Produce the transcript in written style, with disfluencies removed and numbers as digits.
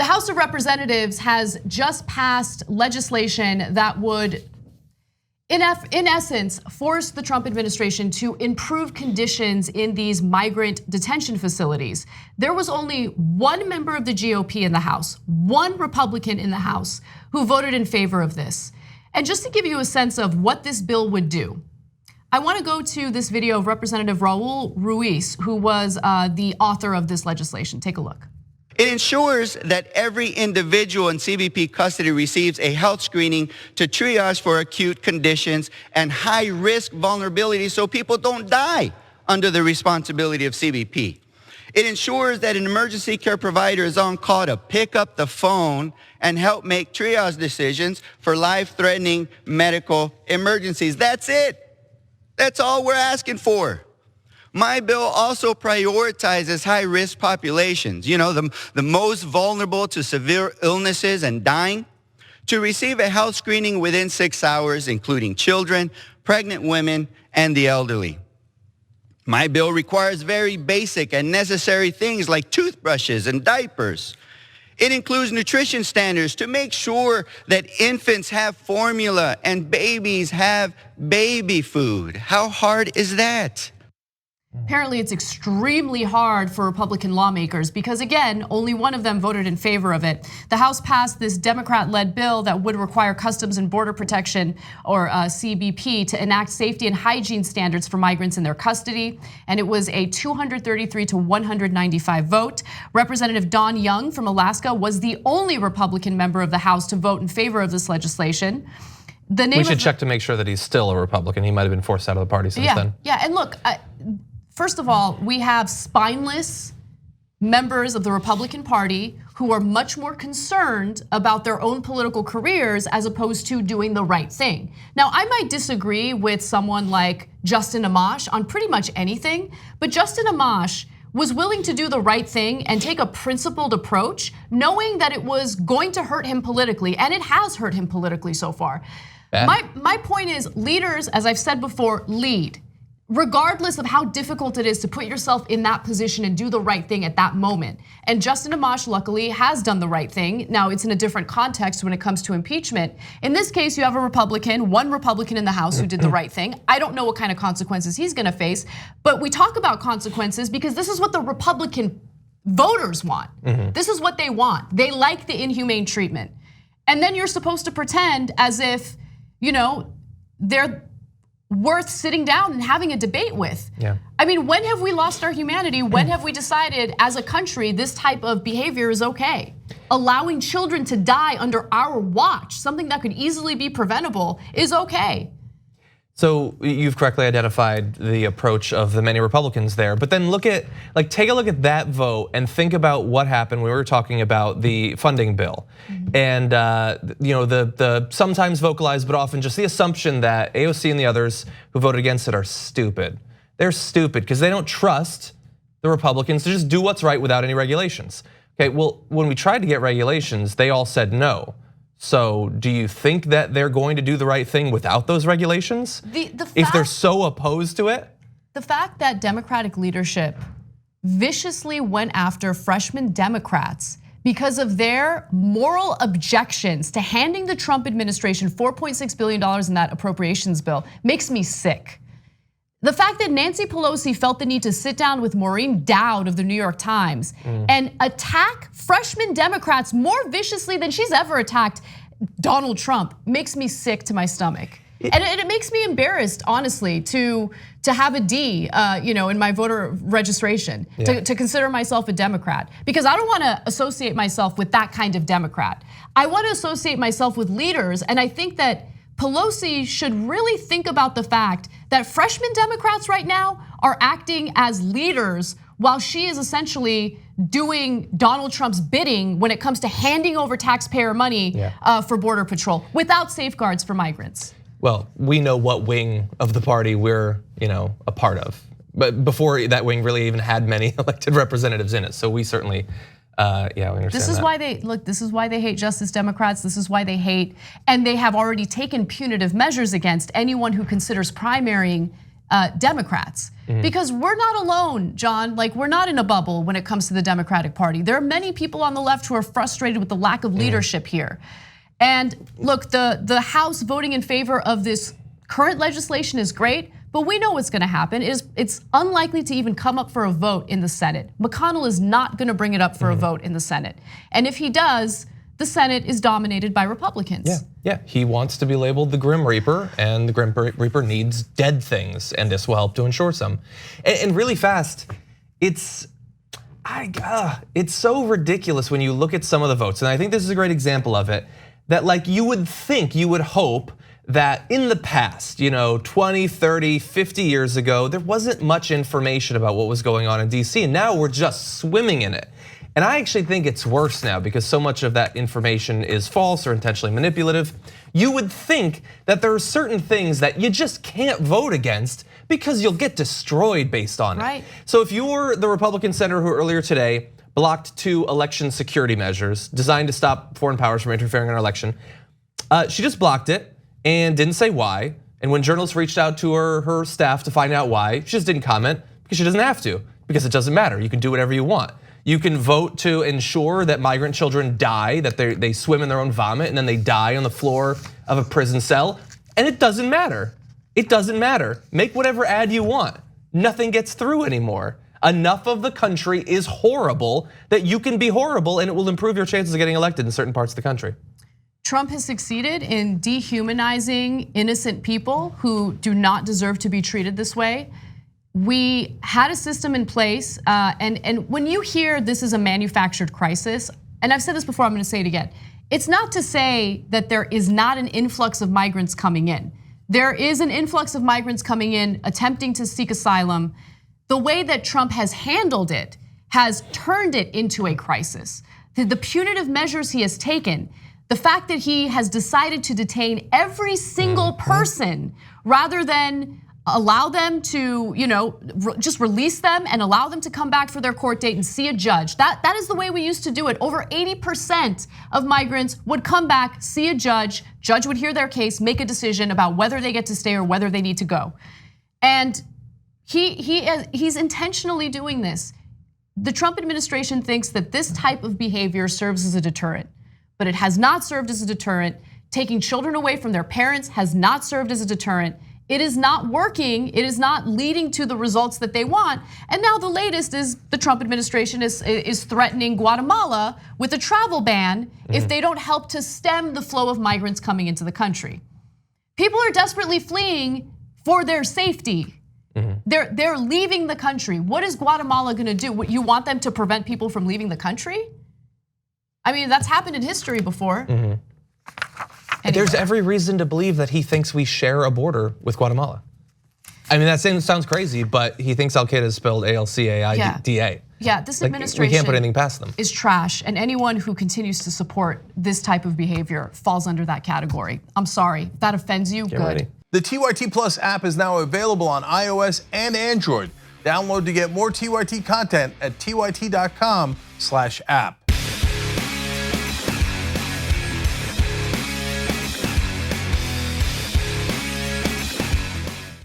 The House of Representatives has just passed legislation that would, in essence, force the Trump administration to improve conditions in these migrant detention facilities. There was only one member of the GOP in the House, one Republican in the House, who voted in favor of this. And just to give you a sense of what this bill would do, I want to go to this video of Representative Raul Ruiz, who was the author of this legislation. Take a look. It ensures that every individual in CBP custody receives a health screening to triage for acute conditions and high risk vulnerability so people don't die under the responsibility of CBP. It ensures that an emergency care provider is on call to pick up the phone and help make triage decisions for life-threatening medical emergencies. That's it. That's all we're asking for. My bill also prioritizes high-risk populations, the most vulnerable to severe illnesses and dying, to receive a health screening within 6 hours, including children, pregnant women, and the elderly. My bill requires very basic and necessary things like toothbrushes and diapers. It includes nutrition standards to make sure that infants have formula and babies have baby food. How hard is that? Apparently it's extremely hard for Republican lawmakers because, again, only one of them voted in favor of it. The House passed this Democrat-led bill that would require Customs and Border Protection, or CBP, to enact safety and hygiene standards for migrants in their custody. And it was a 233 to 195 vote. Representative Don Young from Alaska was the only Republican member of the House to vote in favor of this legislation. We should check to make sure that he's still a Republican. He might have been forced out of the party since then. Yeah, and look, first of all, we have spineless members of the Republican Party who are much more concerned about their own political careers as opposed to doing the right thing. Now, I might disagree with someone like Justin Amash on pretty much anything, but Justin Amash was willing to do the right thing and take a principled approach, knowing that it was going to hurt him politically, and it has hurt him politically so far. My point is, leaders, as I've said before, lead. Regardless of how difficult it is to put yourself in that position and do the right thing at that moment. And Justin Amash, luckily, has done the right thing. Now, it's in a different context when it comes to impeachment. In this case, you have a Republican, one Republican in the House who did the right thing. I don't know what kind of consequences he's gonna face, but we talk about consequences because this is what the Republican voters want. This is what they want. They like the inhumane treatment. And then you're supposed to pretend as if, they're worth sitting down and having a debate with. Yeah. I mean, when have we lost our humanity? When have we decided as a country this type of behavior is okay? Allowing children to die under our watch, something that could easily be preventable, is okay. So you've correctly identified the approach of the many Republicans there, but then take a look at that vote and think about what happened. We were talking about the funding bill, and the sometimes vocalized but often just the assumption that AOC and the others who voted against it are stupid. They're stupid because they don't trust the Republicans to just do what's right without any regulations. Okay, well, when we tried to get regulations, they all said no. So do you think that they're going to do the right thing without those regulations? If they're so opposed to it? The fact that Democratic leadership viciously went after freshman Democrats because of their moral objections to handing the Trump administration $4.6 billion in that appropriations bill makes me sick. The fact that Nancy Pelosi felt the need to sit down with Maureen Dowd of the New York Times and attack freshman Democrats more viciously than she's ever attacked Donald Trump makes me sick to my stomach. And it makes me embarrassed, honestly, to have a D, in my voter registration, to consider myself a Democrat, because I don't want to associate myself with that kind of Democrat. I want to associate myself with leaders, and I think that Pelosi should really think about the fact that freshman Democrats right now are acting as leaders while she is essentially doing Donald Trump's bidding when it comes to handing over taxpayer money for Border Patrol without safeguards for migrants. Well, we know what wing of the party we're a part of, but before that wing really even had many elected representatives in it. So we certainly we understand this is that. why this is why they hate Justice Democrats. This is why they hate, and they have already taken punitive measures against anyone who considers primarying Democrats. Because we're not alone, John. Like, we're not in a bubble when it comes to the Democratic Party. There are many people on the left who are frustrated with the lack of leadership here. And look, the House voting in favor of this current legislation is great, but we know what's gonna happen. It's unlikely to even come up for a vote in the Senate. McConnell is not gonna bring it up for a vote in the Senate. And if he does, the Senate is dominated by Republicans. Yeah, he wants to be labeled the Grim Reaper, and the Grim Reaper needs dead things, and this will help to ensure some. And really fast, it's so ridiculous when you look at some of the votes, and I think this is a great example of it, that like you would hope that in the past, 20, 30, 50 years ago, there wasn't much information about what was going on in DC, and now we're just swimming in it. And I actually think it's worse now because so much of that information is false or intentionally manipulative. You would think that there are certain things that you just can't vote against because you'll get destroyed based on it. Right. So if you're the Republican senator who earlier today blocked 2 election security measures designed to stop foreign powers from interfering in our election, she just blocked it and didn't say why. And when journalists reached out to her staff to find out why, she just didn't comment because she doesn't have to, because it doesn't matter. You can do whatever you want. You can vote to ensure that migrant children die, that they swim in their own vomit and then they die on the floor of a prison cell, and it doesn't matter. It doesn't matter. Make whatever ad you want. Nothing gets through anymore. Enough of the country is horrible that you can be horrible and it will improve your chances of getting elected in certain parts of the country. Trump has succeeded in dehumanizing innocent people who do not deserve to be treated this way. We had a system in place, and when you hear this is a manufactured crisis, and I've said this before, I'm gonna say it again. It's not to say that there is not an influx of migrants coming in. There is an influx of migrants coming in, attempting to seek asylum. The way that Trump has handled it has turned it into a crisis. The punitive measures he has taken, the fact that he has decided to detain every single person rather than allow them to, just release them and allow them to come back for their court date and see a judge. That is the way we used to do it. Over 80% of migrants would come back, see a judge would hear their case, make a decision about whether they get to stay or whether they need to go. And he's intentionally doing this. The Trump administration thinks that this type of behavior serves as a deterrent, but it has not served as a deterrent. Taking children away from their parents has not served as a deterrent. It is not working, it is not leading to the results that they want. And now the latest is the Trump administration is threatening Guatemala with a travel ban if they don't help to stem the flow of migrants coming into the country. People are desperately fleeing for their safety. They're leaving the country. What is Guatemala gonna do? You want them to prevent people from leaving the country? I mean, that's happened in history before. Anyway. There's every reason to believe that he thinks we share a border with Guatemala. I mean, that sounds crazy, but he thinks Al-Qaeda is spelled A-L-C-A-I-D-A. Yeah, this administration we can't put anything past them. Is trash, and anyone who continues to support this type of behavior falls under that category. I'm sorry, if that offends you, Get good. ready. The TYT Plus app is now available on iOS and Android. Download to get more TYT content at tyt.com/app.